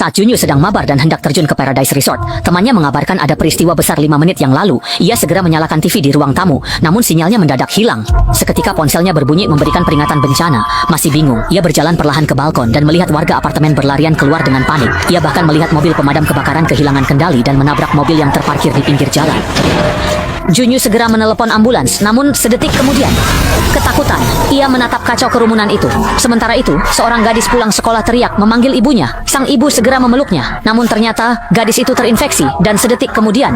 Saat Junyu sedang mabar dan hendak terjun ke Paradise Resort, temannya mengabarkan ada peristiwa besar 5 menit yang lalu. Ia segera menyalakan TV di ruang tamu, namun sinyalnya mendadak hilang. Seketika ponselnya berbunyi memberikan peringatan bencana. Masih bingung, ia berjalan perlahan ke balkon dan melihat warga apartemen berlarian keluar dengan panik. Ia bahkan melihat mobil pemadam kebakaran kehilangan kendali dan menabrak mobil yang terparkir di pinggir jalan. Junyu segera menelepon ambulans, namun sedetik kemudian, ketakutan, ia menatap kacau kerumunan itu. Sementara itu, seorang gadis pulang sekolah teriak memanggil ibunya. Sang ibu segera memeluknya, namun ternyata gadis itu terinfeksi dan sedetik kemudian,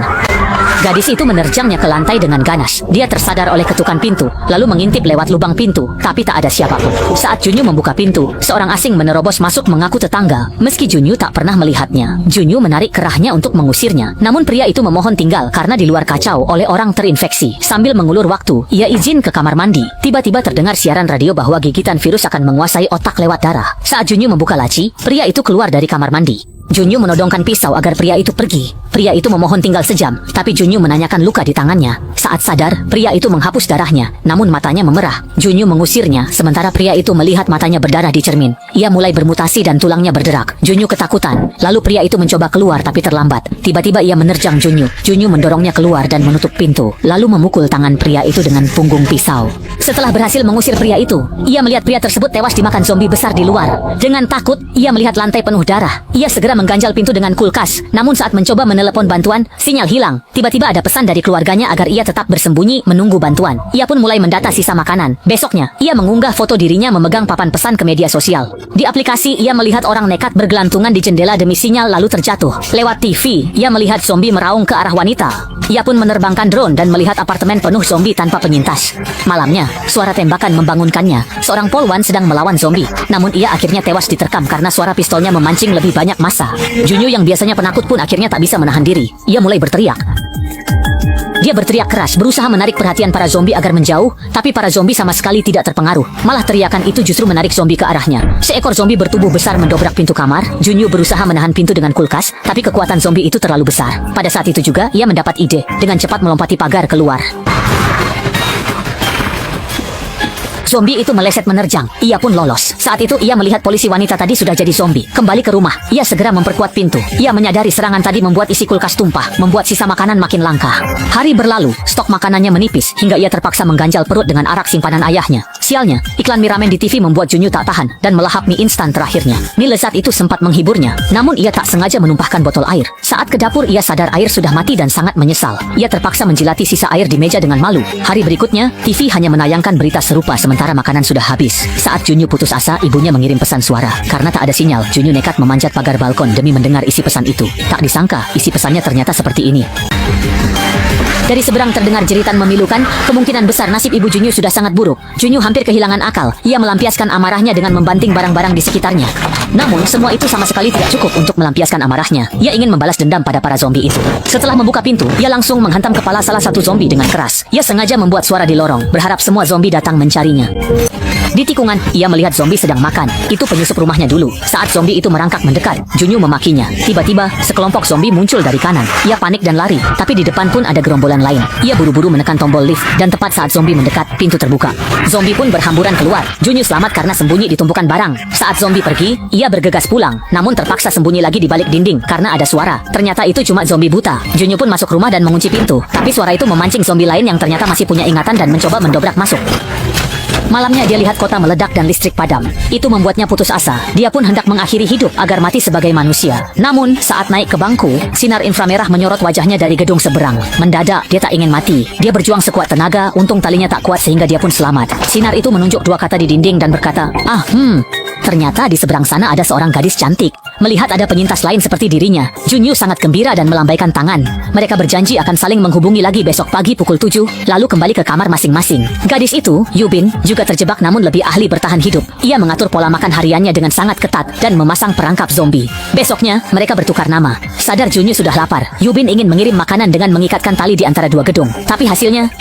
gadis itu menerjangnya ke lantai dengan ganas. Dia tersadar oleh ketukan pintu, lalu mengintip lewat lubang pintu, tapi tak ada siapapun. Saat Junyu membuka pintu, seorang asing menerobos masuk mengaku tetangga. Meski Junyu tak pernah melihatnya, Junyu menarik kerahnya untuk mengusirnya. Namun pria itu memohon tinggal karena di luar kacau oleh orang terinfeksi. Sambil mengulur waktu, ia izin ke kamar mandi. Tiba-tiba terdengar siaran radio bahwa gigitan virus akan menguasai otak lewat darah. Saat Junyu membuka laci, pria itu keluar dari kamar mandi. Junyu menodongkan pisau agar pria itu pergi. Pria itu memohon tinggal sejam, tapi Junyu menanyakan luka di tangannya. Saat sadar, pria itu menghapus darahnya, namun matanya memerah. Junyu mengusirnya, sementara pria itu melihat matanya berdarah di cermin. Ia mulai bermutasi dan tulangnya berderak. Junyu ketakutan, lalu pria itu mencoba keluar tapi terlambat. Tiba-tiba ia menerjang Junyu. Junyu mendorongnya keluar dan menutup pintu, lalu memukul tangan pria itu dengan punggung pisau. Setelah berhasil mengusir pria itu, ia melihat pria tersebut tewas dimakan zombie besar di luar. Dengan takut, ia melihat lantai penuh darah. Ia segera mengganjal pintu dengan kulkas. Namun saat mencoba menelepon bantuan, sinyal hilang. Tiba-tiba ada pesan dari keluarganya agar ia tetap bersembunyi menunggu bantuan. Ia pun mulai mendata sisa makanan. Besoknya, ia mengunggah foto dirinya memegang papan pesan ke media sosial. Di aplikasi, ia melihat orang nekat bergelantungan di jendela demi sinyal lalu terjatuh. Lewat TV, ia melihat zombie meraung ke arah wanita. Ia pun menerbangkan drone dan melihat apartemen penuh zombie tanpa penyintas. Malamnya, suara tembakan membangunkannya. Seorang polwan sedang melawan zombie. Namun ia akhirnya tewas diterkam karena suara pistolnya memancing lebih banyak massa. Junyu yang biasanya penakut pun akhirnya tak bisa menahan diri. Ia mulai berteriak. Dia berteriak keras, berusaha menarik perhatian para zombie agar menjauh, tapi para zombie sama sekali tidak terpengaruh. Malah teriakan itu justru menarik zombie ke arahnya. Seekor zombie bertubuh besar mendobrak pintu kamar. Junyu berusaha menahan pintu dengan kulkas, tapi kekuatan zombie itu terlalu besar. Pada saat itu juga, ia mendapat ide, dengan cepat melompati pagar keluar. Zombie itu meleset menerjang. Ia pun lolos. Saat itu ia melihat polisi wanita tadi sudah jadi zombie. Kembali ke rumah, ia segera memperkuat pintu. Ia menyadari serangan tadi membuat isi kulkas tumpah, membuat sisa makanan makin langka. Hari berlalu, stok makanannya menipis, hingga ia terpaksa mengganjal perut dengan arak simpanan ayahnya. Sialnya, iklan mie ramen di TV membuat Junyu tak tahan, dan melahap mie instan terakhirnya. Mie lezat itu sempat menghiburnya, namun ia tak sengaja menumpahkan botol air. Saat ke dapur, ia sadar air sudah mati dan sangat menyesal. Ia terpaksa menjilati sisa air di meja dengan malu. Hari berikutnya, TV hanya menayangkan berita serupa sementara makanan sudah habis. Saat Junyu putus asa, ibunya mengirim pesan suara. Karena tak ada sinyal, Junyu nekat memanjat pagar balkon demi mendengar isi pesan itu. Tak disangka, isi pesannya ternyata seperti ini. Dari seberang terdengar jeritan memilukan, kemungkinan besar nasib ibu Junyu sudah sangat buruk. Junyu hampir kehilangan akal. Ia melampiaskan amarahnya dengan membanting barang-barang di sekitarnya. Namun, semua itu sama sekali tidak cukup untuk melampiaskan amarahnya. Ia ingin membalas dendam pada para zombie itu. Setelah membuka pintu, ia langsung menghantam kepala salah satu zombie dengan keras. Ia sengaja membuat suara di lorong, berharap semua zombie datang mencarinya. Di tikungan, ia melihat zombie sedang makan. Itu penyusup rumahnya dulu. Saat zombie itu merangkak mendekat, Junyu memakinya. Tiba-tiba, sekelompok zombie muncul dari kanan. Ia panik dan lari, tapi di depan pun ada gerombolan lain. Ia buru-buru menekan tombol lift, dan tepat saat zombie mendekat, pintu terbuka. Zombie pun berhamburan keluar. Junyu selamat karena sembunyi di tumpukan barang. Saat zombie pergi, ia bergegas pulang, namun terpaksa sembunyi lagi di balik dinding karena ada suara. Ternyata itu cuma zombie buta. Junyu pun masuk rumah dan mengunci pintu, tapi suara itu memancing zombie lain yang ternyata masih punya ingatan dan mencoba mendobrak masuk. Malamnya dia lihat kota meledak dan listrik padam. Itu membuatnya putus asa. Dia pun hendak mengakhiri hidup agar mati sebagai manusia. Namun, saat naik ke bangku, sinar inframerah menyorot wajahnya dari gedung seberang. Mendadak, dia tak ingin mati. Dia berjuang sekuat tenaga, untung talinya tak kuat sehingga dia pun selamat. Sinar itu menunjuk 2 kata di dinding dan berkata, ternyata di seberang sana ada seorang gadis cantik. Melihat ada penyintas lain seperti dirinya, Junyu sangat gembira dan melambaikan tangan. Mereka berjanji akan saling menghubungi lagi besok pagi pukul 7, lalu kembali ke kamar masing-masing. Gadis itu, Yubin, juga terjebak namun lebih ahli bertahan hidup. Ia mengatur pola makan hariannya dengan sangat ketat dan memasang perangkap zombie. Besoknya, mereka bertukar nama. Sadar Junyu sudah lapar, Yubin ingin mengirim makanan dengan mengikatkan tali di antara 2 gedung. Tapi hasilnya...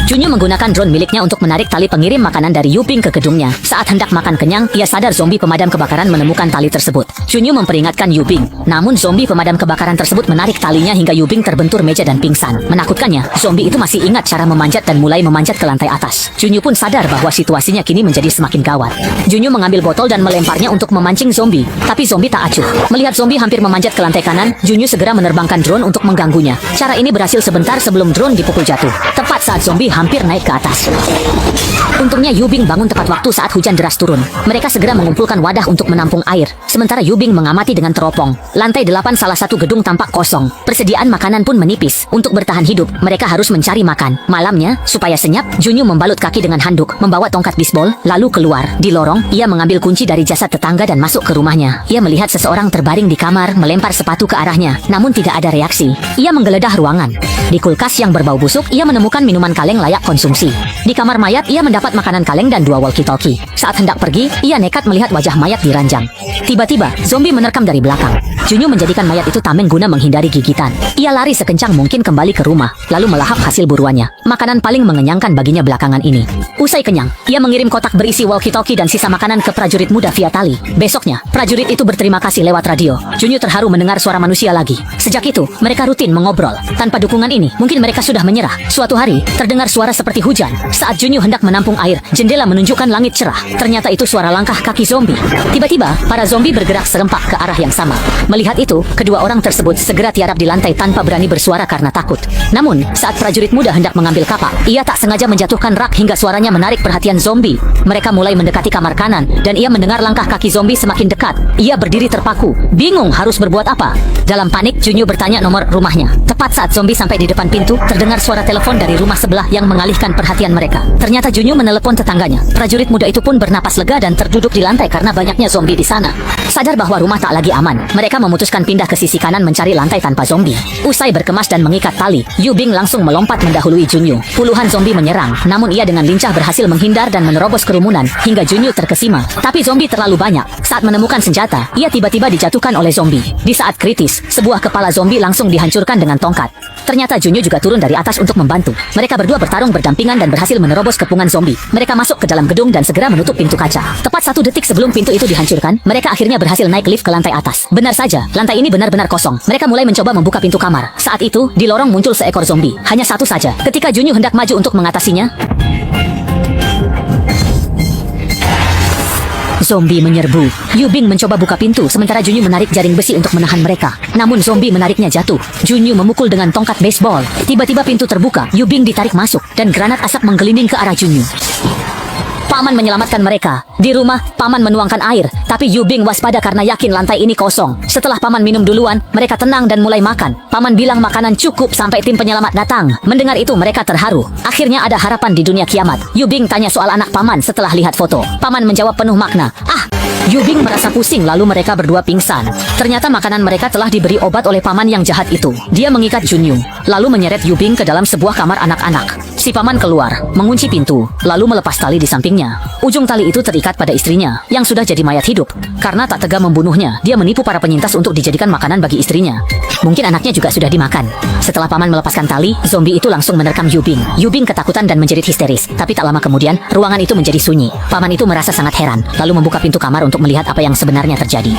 Junyu menggunakan drone miliknya untuk menarik tali pengirim makanan dari Yubing ke gedungnya. Saat hendak makan kenyang, ia sadar zombie pemadam kebakaran menemukan tali tersebut. Junyu memperingatkan Yubing, namun zombie pemadam kebakaran tersebut menarik talinya hingga Yubing terbentur meja dan pingsan. Menakutkannya, zombie itu masih ingat cara memanjat dan mulai memanjat ke lantai atas. Junyu pun sadar bahwa situasinya kini menjadi semakin gawat. Junyu mengambil botol dan melemparnya untuk memancing zombie, tapi zombie tak acuh. Melihat zombie hampir memanjat ke lantai kanan, Junyu segera menerbangkan drone untuk mengganggunya. Cara ini berhasil sebentar sebelum drone dipukul jatuh, tepat saat zombie hampir naik ke atas. Untungnya Yubing bangun tepat waktu saat hujan deras turun. Mereka segera mengumpulkan wadah untuk menampung air. Sementara Yubing mengamati dengan teropong. Lantai 8 salah satu gedung tampak kosong. Persediaan makanan pun menipis. Untuk bertahan hidup, mereka harus mencari makan. Malamnya, supaya senyap, Junyu membalut kaki dengan handuk, membawa tongkat bisbol, lalu keluar. Di lorong, ia mengambil kunci dari jasad tetangga dan masuk ke rumahnya. Ia melihat seseorang terbaring di kamar, melempar sepatu ke arahnya, namun tidak ada reaksi. Ia menggeledah ruangan. Di kulkas yang berbau busuk, ia menemukan minuman kaleng layak konsumsi. Di kamar mayat, ia mendapat makanan kaleng dan 2 walkie-talkie. Saat hendak pergi, ia nekat melihat wajah mayat diranjang. Tiba-tiba, zombie menerkam dari belakang. Junyu menjadikan mayat itu tameng guna menghindari gigitan. Ia lari sekencang mungkin kembali ke rumah, lalu melahap hasil buruannya. Makanan paling mengenyangkan baginya belakangan ini. Usai kenyang, ia mengirim kotak berisi walkie-talkie dan sisa makanan ke prajurit muda via tali. Besoknya, prajurit itu berterima kasih lewat radio. Junyu terharu mendengar suara manusia lagi. Sejak itu, mereka rutin mengobrol. Tanpa dukungan ini, mungkin mereka sudah menyerah. Suatu hari, terdengar suara seperti hujan. Saat Junyu hendak menampung air, jendela menunjukkan langit cerah. Ternyata itu suara langkah kaki zombie. Tiba-tiba, para zombie bergerak serempak ke arah yang sama. Melihat itu, kedua orang tersebut segera tiarap di lantai tanpa berani bersuara karena takut. Namun, saat prajurit muda hendak mengambil kapak, ia tak sengaja menjatuhkan rak hingga suaranya menarik perhatian zombie. Mereka mulai mendekati kamar kanan, dan ia mendengar langkah kaki zombie semakin dekat. Ia berdiri terpaku, bingung harus berbuat apa. Dalam panik, Junyu bertanya nomor rumahnya. Tepat saat zombie sampai di depan pintu, terdengar suara telepon dari rumah sebelah yang mengalihkan perhatian mereka. Ternyata Junyu menelepon tetangganya. Prajurit muda itu pun bernapas lega dan terduduk di lantai karena banyaknya zombie di sana. Sadar bahwa rumah tak lagi aman, mereka memutuskan pindah ke sisi kanan mencari lantai tanpa zombie. Usai berkemas dan mengikat tali, Yubing langsung melompat mendahului Junyu. Puluhan zombie menyerang, namun ia dengan lincah berhasil menghindar dan menerobos kerumunan hingga Junyu terkesima. Tapi zombie terlalu banyak. Saat menemukan senjata, ia tiba-tiba dijatuhkan oleh zombie. Di saat kritis, sebuah kepala zombie langsung dihancurkan dengan tongkat. Ternyata Junyu juga turun dari atas untuk membantu. Mereka berdua bertarung berdampingan dan berhasil menerobos kepungan zombie. Mereka masuk ke dalam gedung dan segera menutup pintu kaca. Tepat 1 detik sebelum pintu itu dihancurkan, mereka akhirnya berhasil naik lift ke lantai atas. Benar saja, lantai ini benar-benar kosong. Mereka mulai mencoba membuka pintu kamar. Saat itu, di lorong muncul seekor zombie. Hanya satu saja. Ketika Junyu hendak maju untuk mengatasinya, zombie menyerbu. Yubing mencoba buka pintu, sementara Junyu menarik jaring besi untuk menahan mereka. Namun zombie menariknya jatuh. Junyu memukul dengan tongkat baseball. Tiba-tiba pintu terbuka, Yubing ditarik masuk, dan granat asap menggelinding ke arah Junyu. Paman menyelamatkan mereka. Di rumah, Paman menuangkan air, tapi Yubing waspada karena yakin lantai ini kosong. Setelah Paman minum duluan, mereka tenang dan mulai makan. Paman bilang makanan cukup sampai tim penyelamat datang. Mendengar itu mereka terharu. Akhirnya ada harapan di dunia kiamat. Yubing tanya soal anak Paman setelah lihat foto. Paman menjawab penuh makna. Yubing merasa pusing lalu mereka berdua pingsan. Ternyata makanan mereka telah diberi obat oleh Paman yang jahat itu. Dia mengikat Junyu, lalu menyeret Yubing ke dalam sebuah kamar anak-anak. Si Paman keluar, mengunci pintu, lalu melepas tali di sampingnya. Ujung tali itu terikat pada istrinya, yang sudah jadi mayat hidup. Karena tak tega membunuhnya, dia menipu para penyintas untuk dijadikan makanan bagi istrinya. Mungkin anaknya juga sudah dimakan. Setelah Paman melepaskan tali, zombie itu langsung menerkam Yubing. Yubing ketakutan dan menjerit histeris. Tapi tak lama kemudian, ruangan itu menjadi sunyi. Paman itu merasa sangat heran, lalu membuka pintu kamar untuk melihat apa yang sebenarnya terjadi.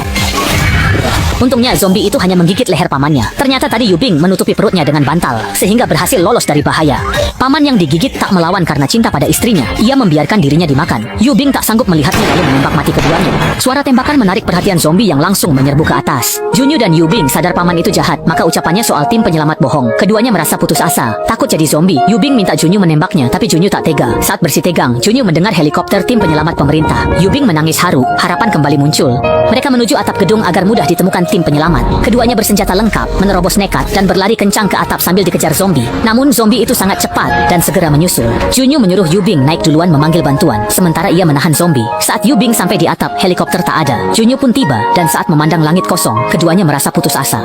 Untungnya zombie itu hanya menggigit leher pamannya. Ternyata tadi Yubing menutupi perutnya dengan bantal, sehingga berhasil lolos dari bahaya. Paman yang digigit tak melawan karena cinta pada istrinya. Ia membiarkan dirinya dimakan. Yubing tak sanggup melihatnya lalu menembak mati keduanya. Suara tembakan menarik perhatian zombie yang langsung menyerbu ke atas. Junyu dan Yubing sadar paman itu jahat, maka ucapannya soal tim penyelamat bohong. Keduanya merasa putus asa. Takut jadi zombie, Yubing minta Junyu menembaknya, tapi Junyu tak tega. Saat bersih tegang, Junyu mendengar helikopter tim penyelamat pemerintah. Yubing menangis haru, harapan kembali muncul. Mereka menuju atap gedung agar mudah ditemukan tim penyelamat. Keduanya bersenjata lengkap, menerobos nekat, dan berlari kencang ke atap sambil dikejar zombie. Namun zombie itu sangat cepat dan segera menyusul. Junyu menyuruh Yubing naik duluan memanggil bantuan, sementara ia menahan zombie. Saat Yubing sampai di atap, helikopter tak ada. Junyu pun tiba, dan saat memandang langit kosong, keduanya merasa putus asa.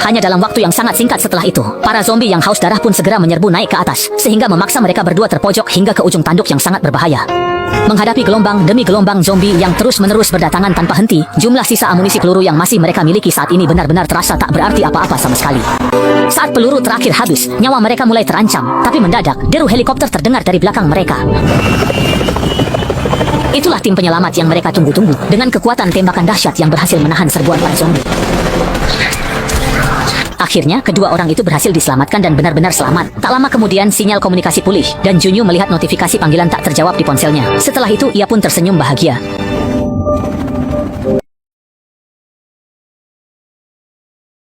Hanya dalam waktu yang sangat singkat setelah itu, para zombie yang haus darah pun segera menyerbu naik ke atas, sehingga memaksa mereka berdua terpojok hingga ke ujung tanduk yang sangat berbahaya. Menghadapi gelombang demi gelombang zombie yang terus-menerus berdatangan tanpa henti, jumlah sisa amunisi peluru yang masih mereka miliki saat ini benar-benar terasa tak berarti apa-apa sama sekali. Saat peluru terakhir habis, nyawa mereka mulai terancam, tapi mendadak, deru helikopter terdengar dari belakang mereka. Itulah tim penyelamat yang mereka tunggu-tunggu, dengan kekuatan tembakan dahsyat yang berhasil menahan serbuan para zombie. Akhirnya, kedua orang itu berhasil diselamatkan dan benar-benar selamat. Tak lama kemudian, sinyal komunikasi pulih, dan Junyu melihat notifikasi panggilan tak terjawab di ponselnya. Setelah itu, ia pun tersenyum bahagia.